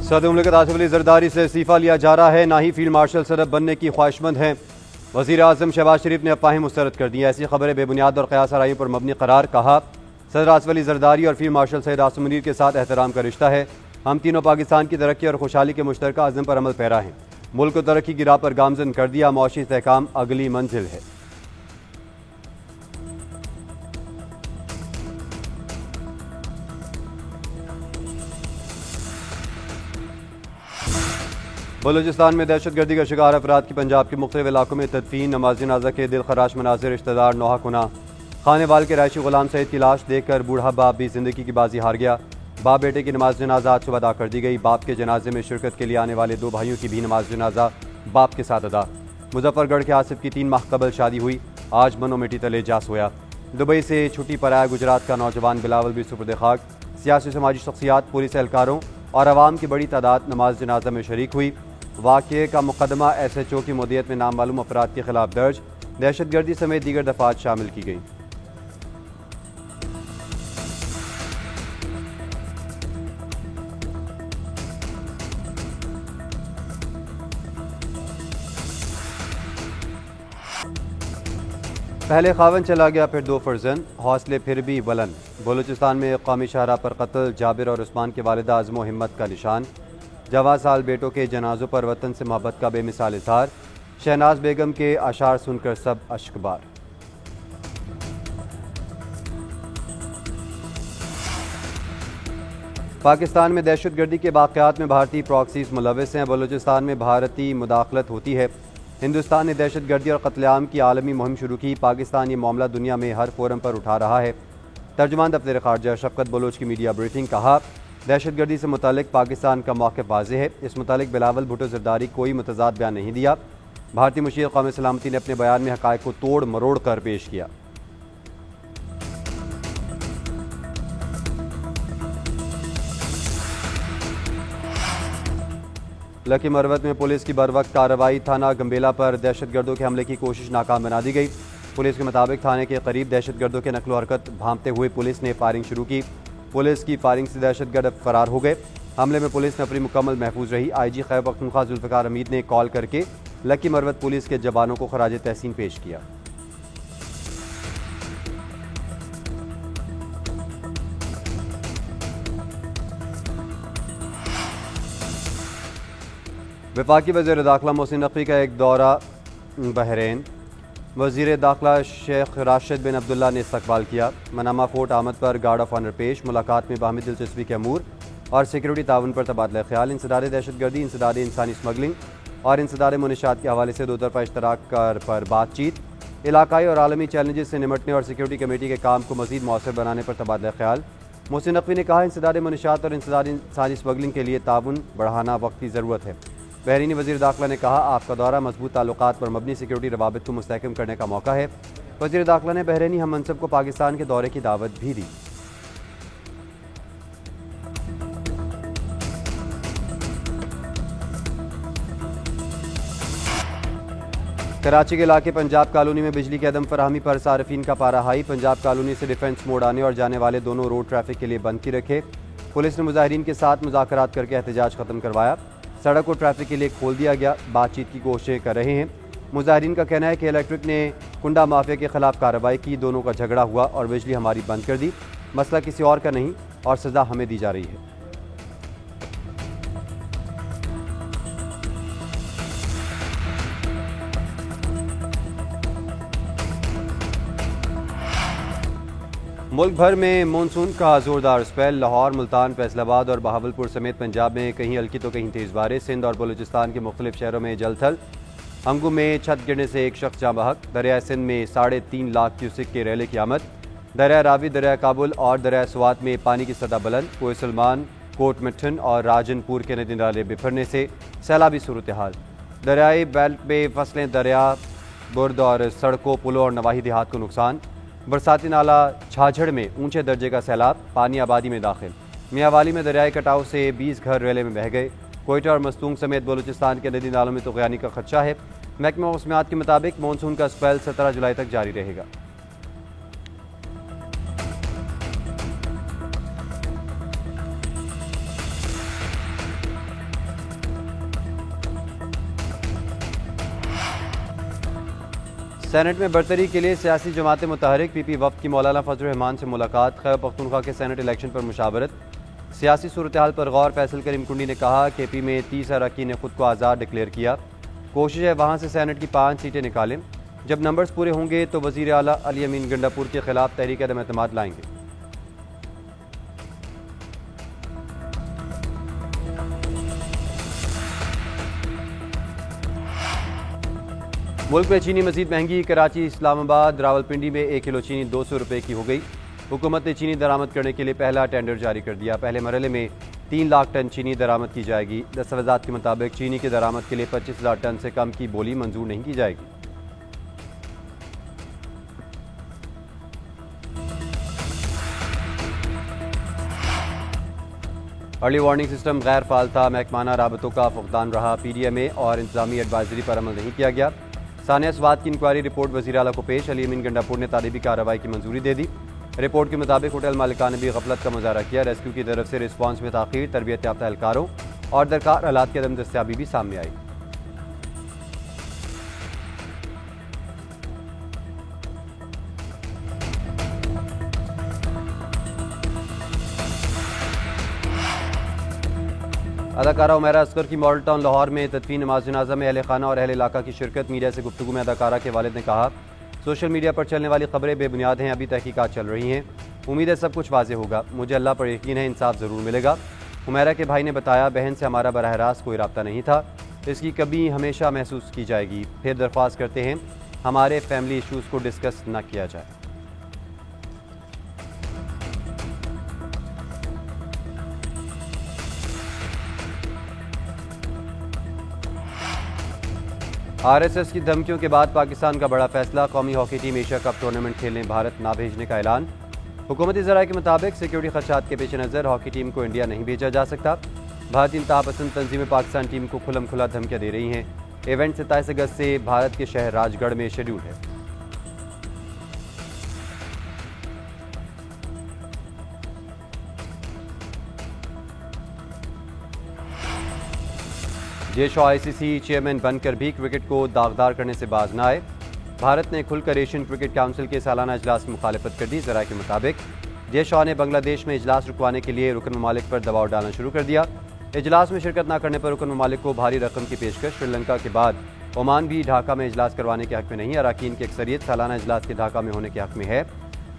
सदर मुमलिकत आसिफ अली जरदारी से इस्तीफा लिया जा रहा है, ना ही फील्ड मार्शल सदर बनने की ख्वाहिशमंद हैं। वज़ीर आज़म शहबाज शरीफ ने अफवाहें मुस्तरद कर दी। ऐसी खबरें बेबुनियाद और क़यास आराइयों पर मबनी करार। कहा, सदर आसिफ अली जरदारी और फील्ड मार्शल सैयद आसिम मुनीर के साथ एहतराम का रिश्ता है। हम तीनों पाकिस्तान की तरक्की और खुशहाली के मुश्तरका अज़्म पर अमल पैरा हैं। मुल्क को तरक्की की राह पर गामजन कर दिया। मौशी इस्तेहकाम अगली मंजिल है। बलूचिस्तान में दहशतगर्दी का शिकार अफराद की पंजाब के मुख्तलिफ इलाकों में तदफीन। नमाज जनाजा के दिल खराश मनाजिर, रिश्तेदार नोहा कुना। खाने वाल के रायशी गुलाम सईद की लाश देखकर बूढ़ा बाप भी जिंदगी की बाजी हार गया। बाप बेटे की नमाज जनाजा आज सुबह अदा कर दी गई। बाप के जनाजे में शिरकत के लिए आने वाले दो भाइयों की भी नमाज जनाजा बाप के साथ अदा। मुजफ्फरगढ़ के आसिफ की 3 माह कबल शादी हुई, आज मनो मिट्टी तले जा सोया। दुबई से छुट्टी पर आया गुजरात का नौजवान बिलावल भी सुपुर्द खाक। सियासी समाजी शख्सियात, पुलिस एहलकारों और आवाम की बड़ी तादाद नमाज जनाजा में शरीक हुई। वाक़े का मुकदमा SHO की मुद्दियत में नामालूम अफराद के खिलाफ दर्ज। दहशतगर्दी समेत दीगर दफात शामिल की गई। पहले खावन चला गया, फिर 2 फर्जंद, हौसले फिर भी बुलंद। बलूचिस्तान में कौमी शाहरा पर कत्ल, जाबिर और उस्मान के वालिदा अज़्म व हिम्मत का निशान। जवा साल बेटों के जनाजों पर वतन से मोहब्बत का बेमिसाल इज़हार। शहनाज बेगम के अशार सुनकर सब अश्कबार। पाकिस्तान में दहशतगर्दी के वाक़यात में भारतीय प्रॉक्सीज मुलविस हैं। बलूचिस्तान में भारतीय मुदाखलत होती है। हिंदुस्तान ने दहशतगर्दी और कत्लेआम की आलमी मुहिम शुरू की। पाकिस्तान ये मामला दुनिया में हर फोरम पर उठा रहा है। तर्जुमान दफ्तर खारजा शफकत बलोच की मीडिया ब्रीफिंग। कहा, दहशतगर्दी से मुतालिक पाकिस्तान का मौक़िफ़ वाज़ेह है। इस मुतालिक बिलावल भुट्टो ज़रदारी कोई मुतज़ाद बयान नहीं दिया। भारतीय मुशीर क़ौमी सलामती ने अपने बयान में हक़ाइक़ को तोड़ मरोड़ कर पेश किया। लकी मरवत में पुलिस की बरवक्त कार्रवाई। थाना गंबेला पर दहशतगर्दों के हमले की कोशिश नाकाम बना दी गई। पुलिस के मुताबिक थाने के करीब दहशतगर्दों के नकलो हरकत भांपते हुए पुलिस ने फायरिंग शुरू की। पुलिस की फायरिंग से दहशतगर्द फरार हो गए। हमले में पुलिस नफरी मुकम्मल महफूज रही। IG खैबर पख्तूनख्वा जुल्फ़िकार हमीद ने कॉल करके लकी मरवत पुलिस के जवानों को खराज तहसीन पेश किया। वफाकी वज़ीर दाखिला मोहसिन नकवी का एक दौरा बहरीन। वज़ीर दाखिला शेख राशिद बिन अब्दुल्ला ने इस्तकबाल किया। मनामा फोर्ट आमद पर गार्ड ऑफ ऑनर पेश। मुलाकात में बाहमी दिलचस्पी के अमूर और सिक्योरिटी ताउन पर तबादला ख्याल। इंसदाद दहशतगर्दी, इंसदाद इंसानी स्मगलिंग और इंसदाद मुनशात के हवाले से दो तरफा इश्तराक पर बातचीत। इलाकाई और आलमी चैलेंजेस से निमटने और सिक्योरिटी कमेटी के काम को मज़ीद मौसर बनाने पर तबादला ख्याल। मोहसिन नकवी ने कहा, इंसदाद मुनशात और इंसदाद इंसानी स्मगलिंग के लिए ताउन बढ़ाना वक्त की ज़रूरत है। बहरीनी वज़ीर दाखिला ने कहा, आपका दौरा मजबूत ताल्लुकात पर मबनी सिक्योरिटी रवाबित को मुस्तहकम करने का मौका है। वज़ीर दाखिला ने बहरीनी हम मनसब को पाकिस्तान के दौरे की दावत भी दी। कराची के इलाके पंजाब कॉलोनी में बिजली की अदम फराहमी पर सार्फिन का पारा हाई। पंजाब कॉलोनी से डिफेंस मोड़ आने और जाने वाले दोनों रोड ट्रैफिक के लिए बंद की रखे। पुलिस ने मुजाहिरीन के साथ मुज़ाकरात करके एहतजाज खत्म करवाया। सड़क को ट्रैफिक के लिए खोल दिया गया। बातचीत की कोशिशें कर रहे हैं। मुजाहिरीन का कहना है कि इलेक्ट्रिक ने कुंडा माफिया के खिलाफ कार्रवाई की। दोनों का झगड़ा हुआ और बिजली हमारी बंद कर दी। मसला किसी और का नहीं और सज़ा हमें दी जा रही है। मुल्क भर में मानसून का जोरदार स्पेल। लाहौर, मुल्तान, फैसलाबाद और बहावलपुर समेत पंजाब में कहीं हल्की तो कहीं तेज़ बारिश। सिंध और बलूचिस्तान के मुख्तलिफ शहरों में जलथल। अंगू में छत गिरने से एक शख्स जाँ बहक। दरिया सिंध में 3.5 लाख क्यूसिक के रेले की आमद। दरिया रावी, दरिया काबुल और दरिया स्वात में पानी की सतह बुलंद। कोई सलमान, कोट मिठन और राजनपुर के नदी नाले बिफरने से सैलाबी सूरत हाल। दरियाई बेल्ट में फसलें, दरिया बुर्द और सड़कों, पुलों और नवाही देहात को नुकसान। बरसाती नाला झाझड़ में ऊंचे दर्जे का सैलाब, पानी आबादी में दाखिल। मियावाली में दरियाई कटाव से 20 घर रेले में बह गए। कोयटा और मस्तूंग समेत बलूचिस्तान के नदी नालों में तुग़यानी का खदशा है। महकमा मौसमियात के मुताबिक मानसून का स्पेल 17 जुलाई तक जारी रहेगा। सेनेट में बरतरी के लिए सियासी जमात मुतहरिक पीपी वफ्द की मौलाना फजल रहमान से मुलाकात। खैबर पख्तूनख्वा के सेनेट इलेक्शन पर मुशावरत। सियासी सूरत हाल पर गौर। फैसल करीम कुंडी ने कहा कि पी में 30 अरकान ने खुद को आज़ाद डिक्लेयर किया। कोशिश है वहाँ से सेनेट की 5 सीटें निकालें। जब नंबर्स पूरे होंगे तो वज़ीर आला अली अमीन गंडापुर के खिलाफ तहरीक अदम एतमाद लाएंगे। मुल्क में चीनी मजीद महंगी। कराची, इस्लामाबाद, रावलपिंडी में 1 किलो चीनी 200 रुपये की हो गई। हुकूमत ने चीनी दरामद करने के लिए पहला टेंडर जारी कर दिया। पहले मरहले में 3 लाख टन चीनी दरामद की जाएगी। दस्तावेज़ात के मुताबिक चीनी की दरामद के लिए 25,000 टन से कम की बोली मंजूर नहीं की जाएगी। अर्ली वार्निंग सिस्टम गैर फाल था। महकमाना राबतों का फुकदान रहा। PDMA और इंतजामी एडवाइजरी पर अमल नहीं किया गया। सानिया स्वाद की इंक्वायरी रिपोर्ट वज़ीर आला को पेश। अली अमीन गंडापुर ने तालीबी कार्रवाई की मंजूरी दे दी। रिपोर्ट के मुताबिक होटल मालिकान ने भी गफलत का मुजाहरा किया। रेस्क्यू की तरफ से रिस्पांस में ताख़ीर, तरबियत याफ्ता एहलकारों और दरकार हालात की अदम दस्तियाबी भी सामने आई। अदाकारा उमैरा असगर की मॉडल टाउन लाहौर में तदफीन नमाज जनाजा में अहले खाना और अहले इलाका की शिरकत। मीडिया से गुफ्तगू में अदाकारा के वालिद ने कहा, सोशल मीडिया पर चलने वाली खबरें बेबुनियाद हैं। अभी तहकीकात चल रही हैं। उम्मीद है सब कुछ वाज़े होगा। मुझे अल्लाह पर यकीन है इंसाफ ज़रूर मिलेगा। उमैरा के भाई ने बताया, बहन से हमारा बराह रास्त कोई रब्ता नहीं था। इसकी कभी हमेशा महसूस की जाएगी। फिर दरख्वास्त करते हैं हमारे फैमिली इशूज़ को डिस्कस न किया जाए। RSS की धमकियों के बाद पाकिस्तान का बड़ा फैसला। कौमी hockey team Asia cup tournament खेलने भारत ना भेजने का ऐलान। हुकूमती ज़राए के मुताबिक सिक्योरिटी खदशात के पेश नज़र हॉकी टीम को इंडिया नहीं भेजा जा सकता। भारतीय इंतहापसंद तंजीमें पाकिस्तान टीम को खुलम खुला धमकियां दे रही हैं। इवेंट 27 अगस्त से भारत के शहर राजगढ़ में शेड्यूल है। जे शॉ ICC चेयरमैन बनकर भी क्रिकेट को दागदार करने से बाज न आए। भारत ने खुलकर एशियन क्रिकेट काउंसिल के सालाना इजलास की मुखालफत कर दी। ज़राए के मुताबिक जे शॉ ने बांग्लादेश में इजलास रुकवाने के लिए रुकन ममालिक पर दबाव डालना शुरू कर दिया। इजलास में शिरकत न करने पर रुकन ममालिक को भारी रकम की पेशकश। श्रीलंका के बाद ओमान भी ढाका में इजलास करवाने के हक में नहीं। अराकीन की अक्सरियत सालाना इजलास के ढाका में होने के हक में है।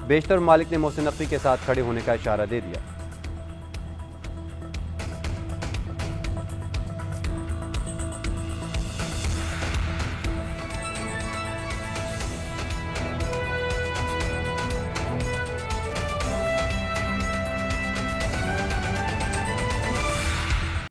बेशतर ममालिक ने मोहसिन नकवी के साथ खड़े होने का इशारा दे दिया।